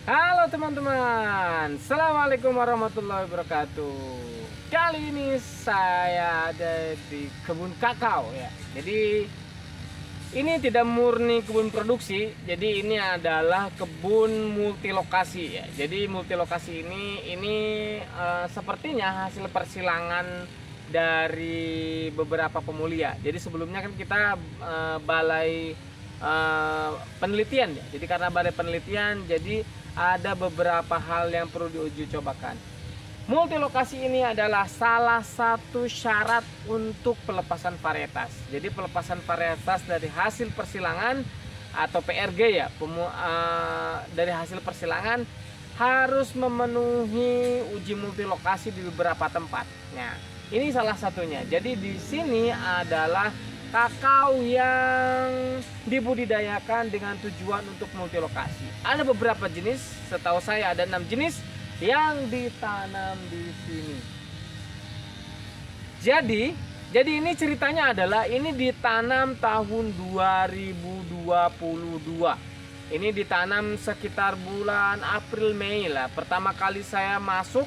Halo teman-teman, Assalamualaikum warahmatullahi wabarakatuh. Kali ini saya ada di kebun kakao ya. Jadi ini tidak murni kebun produksi, jadi ini adalah kebun multilokasi ya. Jadi multilokasi ini sepertinya hasil persilangan dari beberapa pemulia. Jadi sebelumnya kan kita balai penelitian ya. Jadi karena balai penelitian, jadi ada beberapa hal yang perlu diuji cobakan. Multilokasi ini adalah salah satu syarat untuk pelepasan varietas. Jadi pelepasan varietas dari hasil persilangan atau PRG ya, dari hasil persilangan harus memenuhi uji multilokasi di beberapa tempat. Nah, ini salah satunya. Jadi di sini adalah kakao yang dibudidayakan dengan tujuan untuk multilokasi. Ada beberapa jenis, setahu saya ada 6 jenis yang ditanam di sini. Jadi ini ceritanya adalah ini ditanam tahun 2022. Ini ditanam sekitar bulan April Mei lah. Pertama kali saya masuk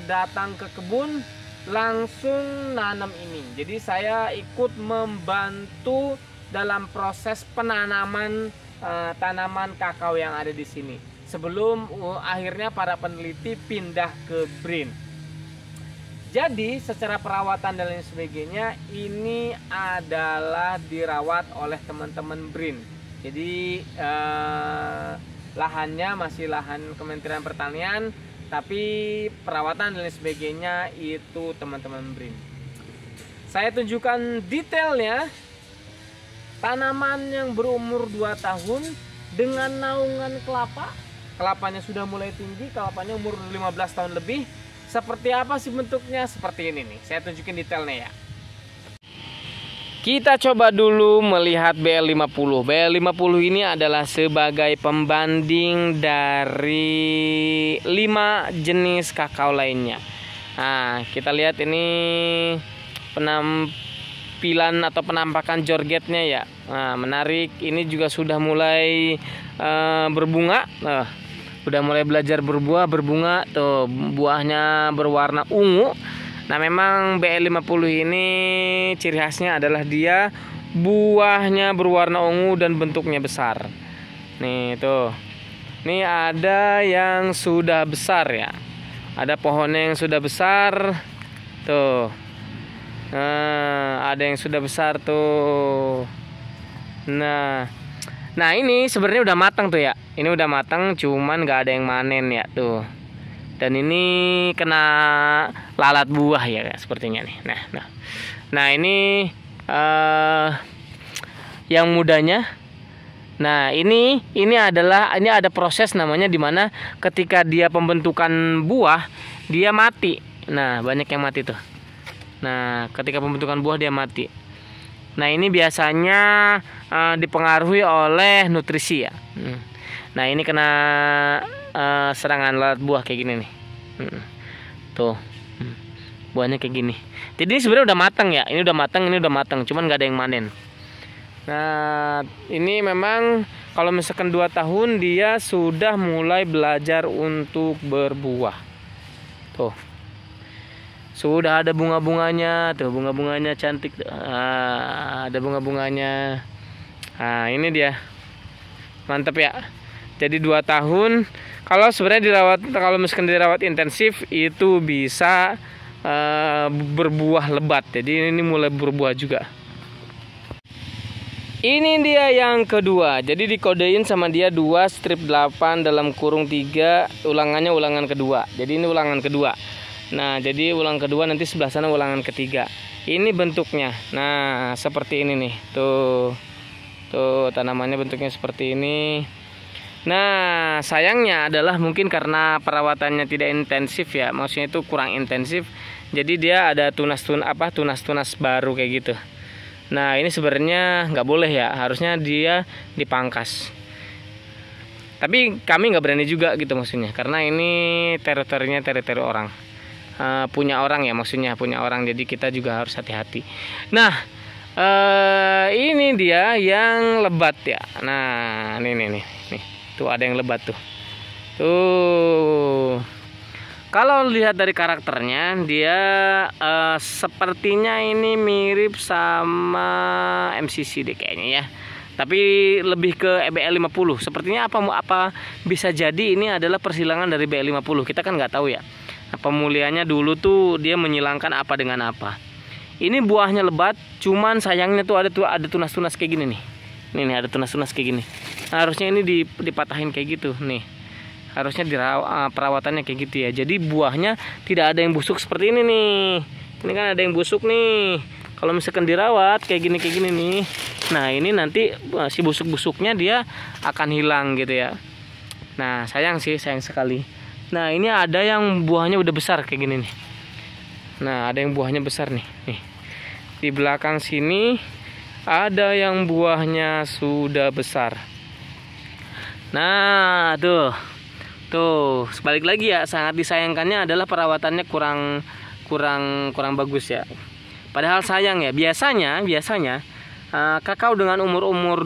datang ke kebun, langsung nanam ini. Jadi saya ikut membantu dalam proses penanaman tanaman kakao yang ada di sini sebelum akhirnya para peneliti pindah ke BRIN. Jadi secara perawatan dan lain sebagainya ini adalah dirawat oleh teman-teman BRIN. Jadi lahannya masih lahan Kementerian Pertanian, tapi perawatan dan lain sebagainya itu teman-teman BRIN. Saya tunjukkan detailnya. Tanaman yang berumur 2 tahun dengan naungan kelapa. Kelapanya sudah mulai tinggi, kelapanya umur 15 tahun lebih. Seperti apa sih bentuknya? Seperti ini nih. Saya tunjukin detailnya ya. Kita coba dulu melihat BL50. BL50 ini adalah sebagai pembanding dari 5 jenis kakao lainnya. Nah, kita lihat ini penampilan atau penampakan jorgetnya ya. Nah, menarik. Ini juga sudah mulai berbunga. Udah mulai belajar berbuah, berbunga. Tuh, buahnya berwarna ungu. Nah, memang BL50 ini ciri khasnya adalah dia buahnya berwarna ungu dan bentuknya besar. Nih, tuh. Nih ada yang sudah besar ya. Ada pohonnya yang sudah besar. Tuh. Nah, ada yang sudah besar tuh. Nah ini sebenarnya udah matang tuh ya. Ini udah matang, cuman nggak ada yang manen ya tuh. Dan ini kena lalat buah ya sepertinya nih. Nah ini yang mudanya. Nah ini ada proses namanya, dimana ketika dia pembentukan buah dia mati. Nah banyak yang mati tuh. Nah ketika pembentukan buah dia mati. Nah ini biasanya dipengaruhi oleh nutrisi ya. Nah ini kena serangan lalat buah kayak gini nih. Tuh buahnya kayak gini. Jadi ini sebenarnya udah matang ya. Ini udah matang, cuman nggak ada yang manen. Nah ini memang kalau misalkan 2 tahun dia sudah mulai belajar untuk berbuah. Tuh sudah ada bunga-bunganya, tuh bunga-bunganya cantik. Ada bunga-bunganya. Nah ini dia, mantap ya. Jadi 2 tahun. Kalau sebenarnya misalkan dirawat intensif itu bisa berbuah lebat. Jadi ini mulai berbuah juga. Ini dia yang kedua. Jadi dikodein sama dia 2 strip 8 dalam kurung 3. Ulangannya ulangan kedua. Jadi ini ulangan kedua. Nah jadi ulang kedua, nanti sebelah sana ulangan ketiga. Ini bentuknya. Nah seperti ini nih. Tuh tanamannya bentuknya seperti ini. Nah sayangnya adalah mungkin karena perawatannya tidak intensif ya. Maksudnya itu kurang intensif. Jadi dia ada tunas-tunas baru kayak gitu. Nah ini sebenarnya nggak boleh ya. Harusnya dia dipangkas. Tapi kami nggak berani juga gitu maksudnya. Karena ini teritorinya teritori orang. Punya orang ya, maksudnya punya orang, jadi kita juga harus hati-hati. Nah ini dia yang lebat ya. Nah nih tuh ada yang lebat tuh. Tuh. Kalau lihat dari karakternya, dia sepertinya ini mirip sama MCC deh kayaknya ya. Tapi lebih ke BL50. Sepertinya apa bisa jadi ini adalah persilangan dari BL50. Kita kan nggak tahu ya. Pemulihannya dulu tuh dia menyilangkan apa dengan apa. Ini buahnya lebat, cuman sayangnya tuh ada tunas-tunas kayak gini nih. Nih ada tunas-tunas kayak gini. Nah, harusnya ini dipatahin kayak gitu nih. Harusnya perawatannya kayak gitu ya. Jadi buahnya tidak ada yang busuk seperti ini nih. Ini kan ada yang busuk nih. Kalau misalkan dirawat kayak gini nih, nah ini nanti si busuk-busuknya dia akan hilang gitu ya. Nah sayang sekali. Nah ini ada yang buahnya udah besar kayak gini nih. Nah ada yang buahnya besar nih. Di belakang sini ada yang buahnya sudah besar. Nah tuh sebalik lagi ya, sangat disayangkannya adalah perawatannya kurang bagus ya. Padahal sayang ya, biasanya kakao dengan umur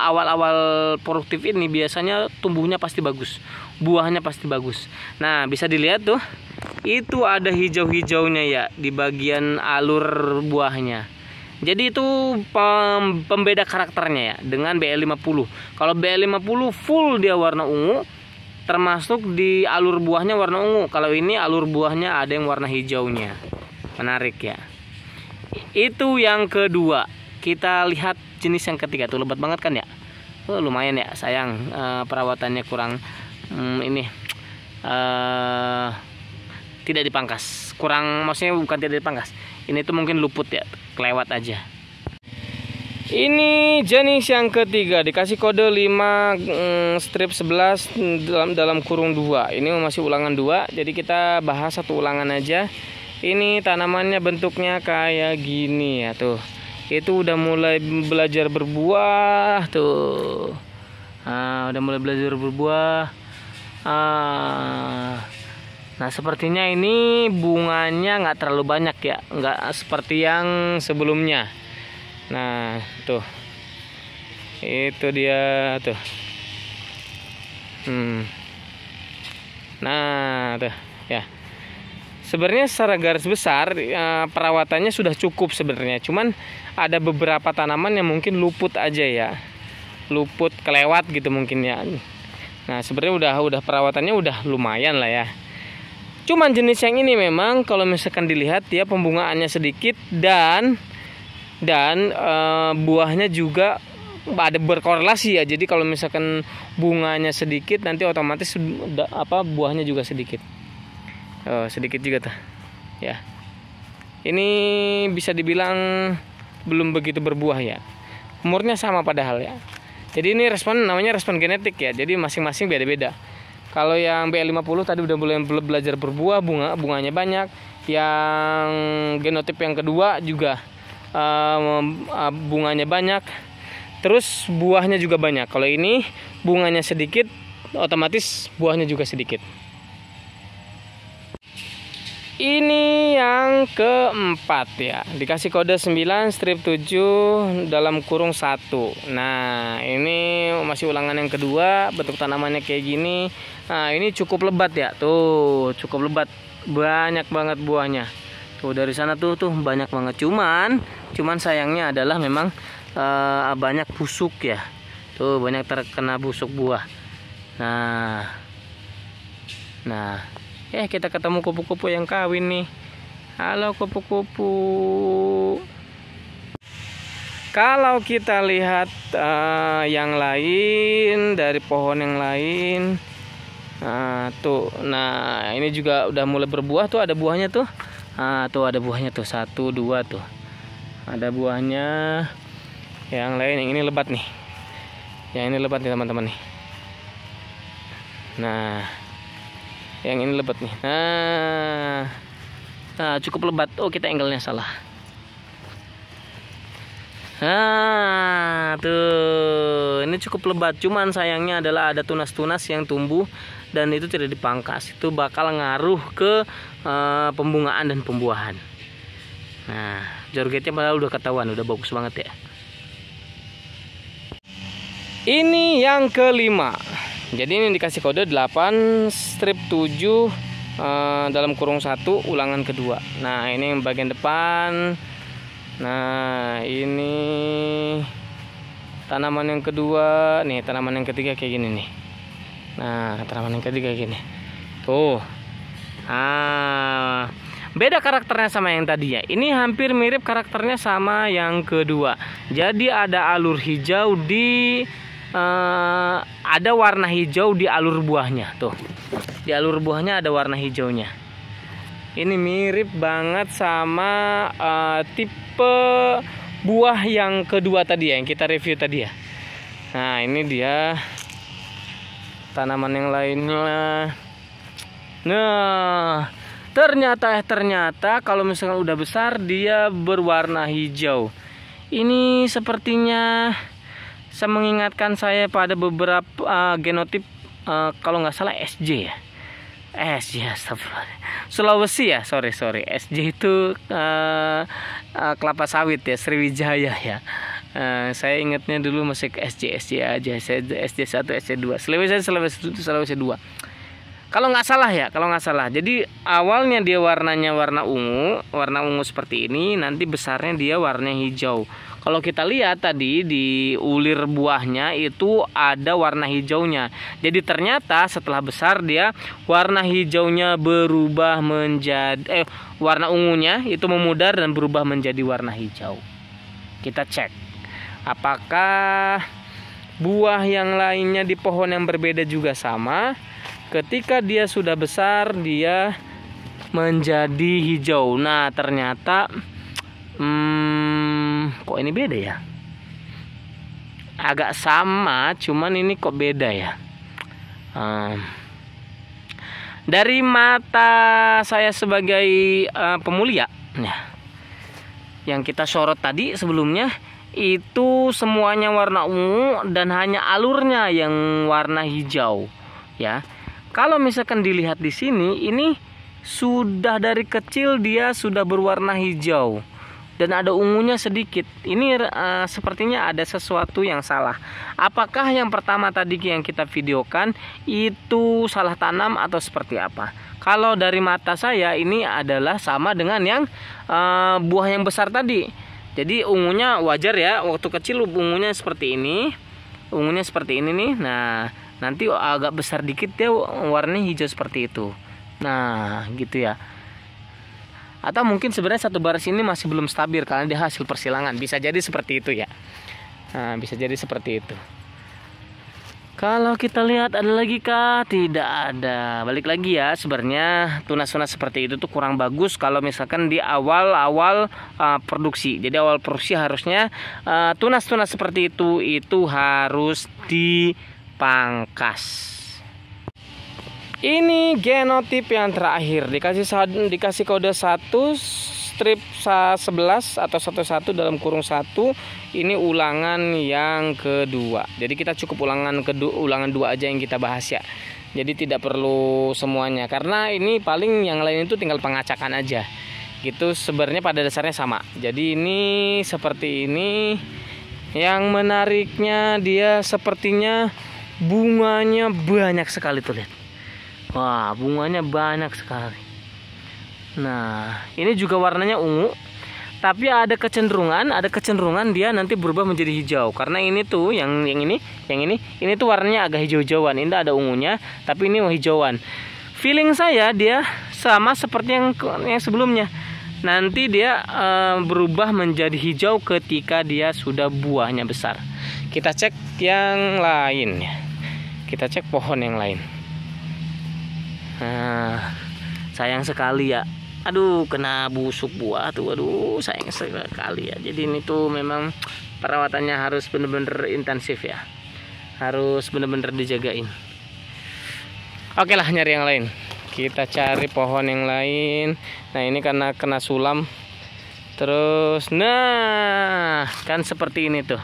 awal-awal produktif ini biasanya tumbuhnya pasti bagus, buahnya pasti bagus. Nah bisa dilihat tuh, itu ada hijau-hijaunya ya di bagian alur buahnya. Jadi itu pembeda karakternya ya dengan BL50. Kalau BL50 full dia warna ungu, termasuk di alur buahnya warna ungu. Kalau ini alur buahnya ada yang warna hijaunya. Menarik ya. Itu yang kedua. Kita lihat jenis yang ketiga tuh, lebat banget kan ya. Lumayan ya, sayang perawatannya kurang tidak dipangkas. Maksudnya bukan tidak dipangkas. Ini tuh mungkin luput ya, kelewat aja. Ini jenis yang ketiga, dikasih kode 5 strip 11 dalam kurung 2. Ini masih ulangan 2, jadi kita bahas satu ulangan aja. Ini tanamannya bentuknya kayak gini ya tuh. Itu udah mulai belajar berbuah tuh. Udah mulai belajar berbuah. Nah sepertinya ini bunganya nggak terlalu banyak ya, nggak seperti yang sebelumnya. Nah tuh, itu dia tuh. Nah tuh ya. Sebenarnya secara garis besar perawatannya sudah cukup sebenarnya. Cuman ada beberapa tanaman yang mungkin luput aja ya, luput kelewat gitu mungkin ya. Nah sebenarnya udah perawatannya udah lumayan lah ya. Cuman jenis yang ini memang kalau misalkan dilihat dia pembungaannya sedikit dan buahnya juga ada berkorelasi ya. Jadi kalau misalkan bunganya sedikit nanti otomatis buahnya juga sedikit. Sedikit juga tuh ya. Ini bisa dibilang belum begitu berbuah ya. Umurnya sama padahal ya. Jadi ini namanya respon genetik ya. Jadi masing-masing beda-beda. Kalau yang BL50 tadi udah mulai belajar berbuah, bunganya banyak. Yang genotip yang kedua juga bunganya banyak. Terus buahnya juga banyak. Kalau ini bunganya sedikit, otomatis buahnya juga sedikit. Ini yang keempat ya, dikasih kode 9 strip 7 dalam kurung 1. Nah ini masih ulangan yang kedua, bentuk tanamannya kayak gini. Nah ini cukup lebat ya, tuh cukup lebat, banyak banget buahnya. Tuh dari sana tuh banyak banget, cuman sayangnya adalah memang banyak busuk ya. Tuh banyak terkena busuk buah. Nah kita ketemu kupu-kupu yang kawin nih. Halo kupu-kupu. Kalau kita lihat yang lain dari pohon yang lain, nah ini juga udah mulai berbuah tuh, ada buahnya tuh. Tuh ada buahnya tuh, 1, 2 tuh. Ada buahnya. Yang lain yang ini lebat nih. Yang ini lebat nih teman-teman nih. Nah yang ini lebat nih. Nah cukup lebat. Oh kita angle-nya salah. Tuh ini cukup lebat. Cuman sayangnya adalah ada tunas-tunas yang tumbuh dan itu tidak dipangkas. Itu bakal ngaruh ke pembungaan dan pembuahan. Nah jorgetnya padahal udah ketahuan, udah bagus banget ya. Ini yang kelima. Jadi ini dikasih kode 8/7 dalam kurung 1 ulangan kedua. Nah ini yang bagian depan. Nah ini tanaman yang kedua. Nih tanaman yang ketiga kayak gini nih. Nah tanaman yang ketiga kayak gini. Tuh. Beda karakternya sama yang tadi ya. Ini hampir mirip karakternya sama yang kedua. Jadi ada alur hijau di ada warna hijau di alur buahnya. Tuh. Di alur buahnya ada warna hijaunya. Ini mirip banget sama tipe buah yang kedua tadi ya, yang kita review tadi ya. Nah, ini dia tanaman yang lainnya. Nah, ternyata kalau misalkan udah besar dia berwarna hijau. Ini sepertinya mengingatkan saya pada beberapa genotip kalau nggak salah SJ ya. SJ Sulawesi ya, sorry SJ itu kelapa sawit ya, Sriwijaya ya. Saya ingatnya dulu masih ke SJ aja, SJ1, SJ2, Sulawesi 2. Kalau nggak salah. Jadi awalnya dia warnanya warna ungu seperti ini, nanti besarnya dia warna hijau. Kalau kita lihat tadi di ulir buahnya itu ada warna hijaunya. Jadi ternyata setelah besar dia warna hijaunya berubah menjadi warna ungunya itu memudar dan berubah menjadi warna hijau. Kita cek apakah buah yang lainnya di pohon yang berbeda juga sama. Ketika dia sudah besar dia menjadi hijau. Nah ternyata kok ini beda ya? Agak sama, cuman ini kok beda ya? Dari mata saya sebagai pemulia, yang kita sorot tadi sebelumnya itu semuanya warna ungu dan hanya alurnya yang warna hijau, ya. Kalau misalkan dilihat di sini, ini sudah dari kecil dia sudah berwarna hijau. Dan ada ungunya sedikit. Ini sepertinya ada sesuatu yang salah. Apakah yang pertama tadi yang kita videokan itu salah tanam atau seperti apa? Kalau dari mata saya ini adalah sama dengan yang buah yang besar tadi. Jadi ungunya wajar ya. Waktu kecil ungunya seperti ini. Ungunya seperti ini nih. Nah nanti agak besar dikit dia warnanya hijau seperti itu. Nah gitu ya. Atau mungkin sebenarnya satu baris ini masih belum stabil karena dia hasil persilangan. Bisa jadi seperti itu ya. Nah, bisa jadi seperti itu. Kalau kita lihat ada lagi kah? Tidak ada. Balik lagi ya, sebenarnya tunas-tunas seperti itu tuh kurang bagus kalau misalkan di awal-awal produksi. Jadi awal produksi harusnya tunas-tunas seperti itu harus dipangkas. Ini genotip yang terakhir, dikasih kode 1/11 atau 11 dalam kurung 1. Ini ulangan yang kedua. Jadi kita cukup ulangan 2 aja yang kita bahas ya. Jadi tidak perlu semuanya karena ini paling yang lain itu tinggal pengacakan aja. Gitu sebenarnya pada dasarnya sama. Jadi ini seperti ini. Yang menariknya dia sepertinya bunganya banyak sekali tuh lihat. Wah, bunganya banyak sekali. Nah, ini juga warnanya ungu. Tapi ada kecenderungan dia nanti berubah menjadi hijau. Karena ini tuh yang ini tuh warnanya agak hijau-hijauan. Ini ada ungunya, tapi ini hijauan. Feeling saya dia sama seperti yang sebelumnya. Nanti dia berubah menjadi hijau ketika dia sudah buahnya besar. Kita cek yang lain ya. Kita cek pohon yang lain. Nah, sayang sekali ya. Aduh, kena busuk buah tuh. Aduh, sayang sekali ya. Jadi ini tuh memang perawatannya harus bener-bener intensif ya. Harus bener-bener dijagain. Oke lah, nyari yang lain. Kita cari pohon yang lain. Nah, ini karena kena sulam. Terus, nah, kan seperti ini tuh.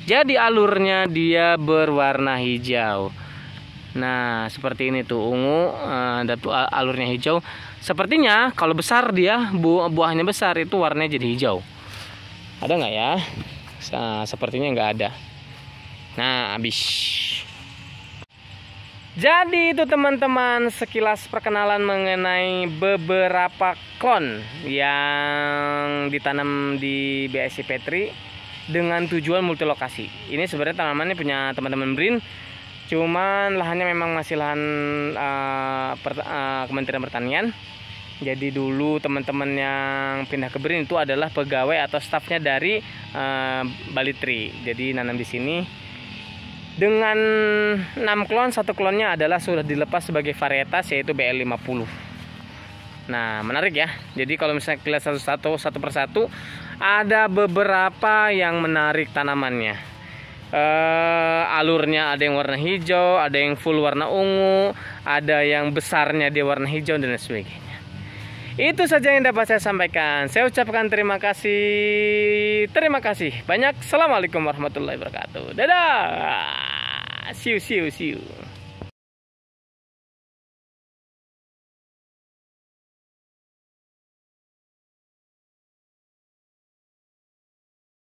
Jadi alurnya dia berwarna hijau. Nah seperti ini tuh ungu dan tuh alurnya hijau. Sepertinya kalau besar dia buahnya besar itu warnanya jadi hijau. Ada nggak ya? Sepertinya nggak ada. Nah habis. Jadi itu teman-teman sekilas perkenalan mengenai beberapa klon yang ditanam di BSC Petri dengan tujuan multilokasi. Ini sebenarnya tanamannya punya teman-teman BRIN, cuman lahannya memang masih lahan Kementerian Pertanian. Jadi dulu teman-teman yang pindah ke BRIN itu adalah pegawai atau stafnya dari Bali Tree. Jadi nanam di sini. Dengan 6 klon, satu klonnya adalah sudah dilepas sebagai varietas yaitu BL50. Nah, menarik ya. Jadi kalau misalnya lihat satu persatu, ada beberapa yang menarik tanamannya. Alurnya ada yang warna hijau, ada yang full warna ungu, ada yang besarnya dia warna hijau dan sebagainya. Itu saja yang dapat saya sampaikan. Saya ucapkan terima kasih banyak. Assalamualaikum warahmatullahi wabarakatuh. Dadah. See you.